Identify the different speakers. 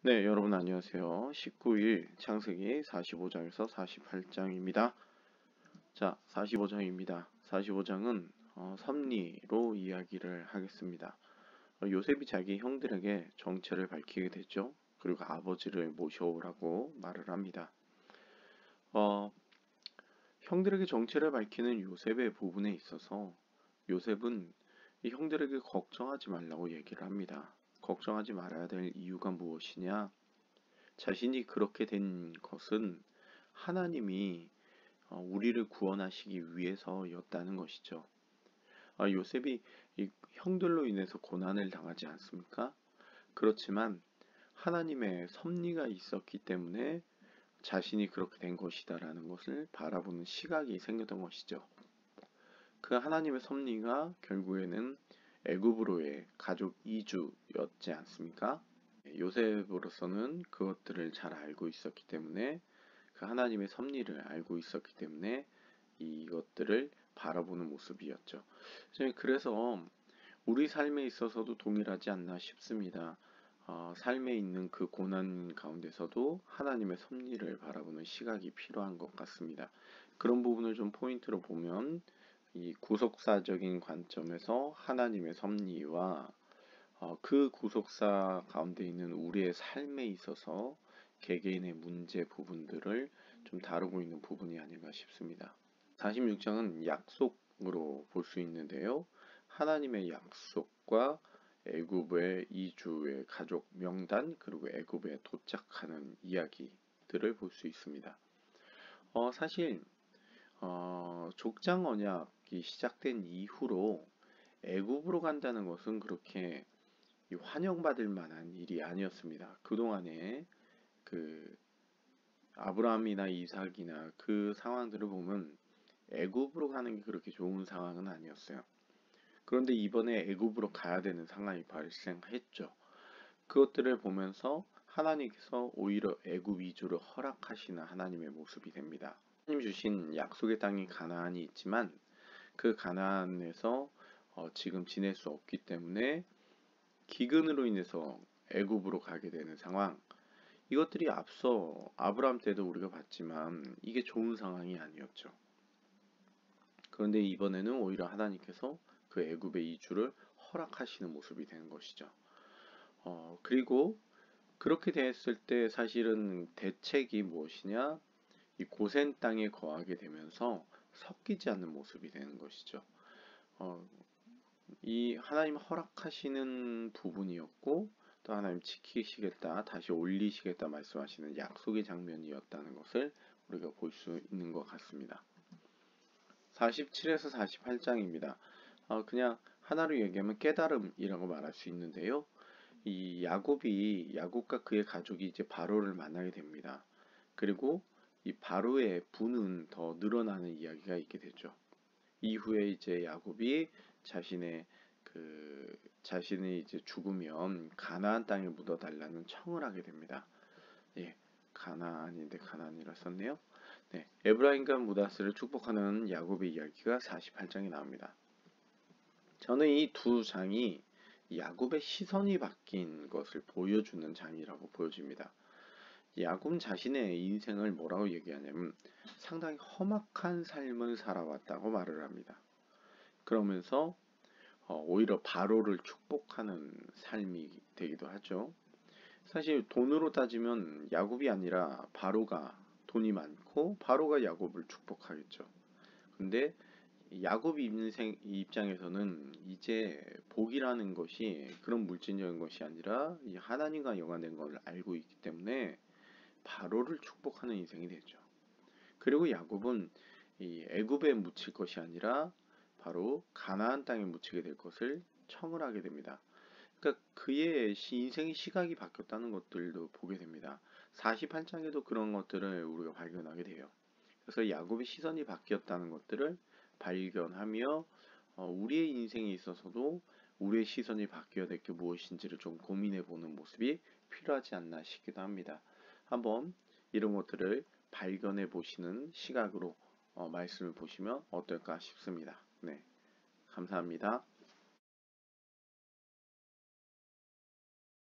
Speaker 1: 네, 여러분 안녕하세요. 19일 창세기 45장에서 48장입니다. 자, 45장입니다. 45장은 섭리로 이야기를 하겠습니다. 요셉이 자기 형들에게 정체를 밝히게 되죠. 그리고 아버지를 모셔오라고 말을 합니다. 형들에게 정체를 밝히는 요셉의 부분에 있어서 요셉은 이 형들에게 걱정하지 말라고 얘기를 합니다. 걱정하지 말아야 될 이유가 무엇이냐? 자신이 그렇게 된 것은 하나님이 우리를 구원하시기 위해서였다는 것이죠. 요셉이 이 형들로 인해서 고난을 당하지 않습니까? 그렇지만 하나님의 섭리가 있었기 때문에 자신이 그렇게 된 것이다라는 것을 바라보는 시각이 생겼던 것이죠. 그 하나님의 섭리가 결국에는 애굽으로의 가족 이주였지 않습니까? 요셉으로서는 그것들을 잘 알고 있었기 때문에 그 하나님의 섭리를 알고 있었기 때문에 이것들을 바라보는 모습이었죠. 그래서 우리 삶에 있어서도 동일하지 않나 싶습니다. 삶에 있는 그 고난 가운데서도 하나님의 섭리를 바라보는 시각이 필요한 것 같습니다. 그런 부분을 좀 포인트로 보면 이 구속사적인 관점에서 하나님의 섭리와 그 구속사 가운데 있는 우리의 삶에 있어서 개개인의 문제 부분들을 좀 다루고 있는 부분이 아닌가 싶습니다. 46장은 약속으로 볼 수 있는데요. 하나님의 약속과 애굽의 이주의 가족 명단 그리고 애굽에 도착하는 이야기들을 볼 수 있습니다. 사실 족장 언약이 시작된 이후로 애굽으로 간다는 것은 그렇게 환영받을 만한 일이 아니었습니다. 그동안에 그 아브라함이나 이삭이나 그 상황들을 보면 애굽으로 가는 게 그렇게 좋은 상황은 아니었어요. 그런데 이번에 애굽으로 가야 되는 상황이 발생했죠. 그것들을 보면서 하나님께서 오히려 애굽 이주를 허락하시는 하나님의 모습이 됩니다. 하나님 주신 약속의 땅이 가나안이 있지만 그 가나안에서 지금 지낼 수 없기 때문에 기근으로 인해서 애굽으로 가게 되는 상황, 이것들이 앞서 아브라함 때도 우리가 봤지만 이게 좋은 상황이 아니었죠. 그런데 이번에는 오히려 하나님께서 그 애굽의 이주를 허락하시는 모습이 되는 것이죠. 그리고 그렇게 됐을 때 사실은 대책이 무엇이냐? 이 고센 땅에 거하게 되면서 섞이지 않는 모습이 되는 것이죠. 어, 이 하나님 허락하시는 부분이었고 또 하나님 지키시겠다, 다시 올리시겠다 말씀하시는 약속의 장면이었다는 것을 우리가 볼 수 있는 것 같습니다. 47에서 48장입니다. 그냥 하나로 얘기하면 깨달음이라고 말할 수 있는데요. 이 야곱과 그의 가족이 이제 바로를 만나게 됩니다. 그리고 이 바로의 부는 더 늘어나는 이야기가 있게 되죠. 이후에 이제 야곱이 자신이 이제 죽으면 가나안 땅에 묻어달라는 청을 하게 됩니다. 예, 가나안인데 가나안이라 썼네요. 네, 에브라임과 무다스를 축복하는 야곱의 이야기가 48장에 나옵니다. 저는 이 두 장이 야곱의 시선이 바뀐 것을 보여주는 장이라고 보여집니다. 야곱 자신의 인생을 뭐라고 얘기하냐면 상당히 험악한 삶을 살아왔다고 말을 합니다. 그러면서 오히려 바로를 축복하는 삶이 되기도 하죠. 사실 돈으로 따지면 야곱이 아니라 바로가 돈이 많고 바로가 야곱을 축복하겠죠. 근데 야곱 인생 입장에서는 이제 복이라는 것이 그런 물질적인 것이 아니라 이 하나님과 연관된 걸 알고 있기 때문에 바로를 축복하는 인생이 되죠. 그리고 야곱은 이 애굽에 묻힐 것이 아니라 바로 가나안 땅에 묻히게 될 것을 청을 하게 됩니다. 그러니까 그의 인생의 시각이 바뀌었다는 것들도 보게 됩니다. 48장에도 그런 것들을 우리가 발견하게 돼요. 그래서 야곱의 시선이 바뀌었다는 것들을 발견하며 우리의 인생에 있어서도 우리의 시선이 바뀌어야 될 게 무엇인지를 좀 고민해 보는 모습이 필요하지 않나 싶기도 합니다. 한번 이런 것들을 발견해 보시는 시각으로 말씀을 보시면 어떨까 싶습니다. 네, 감사합니다.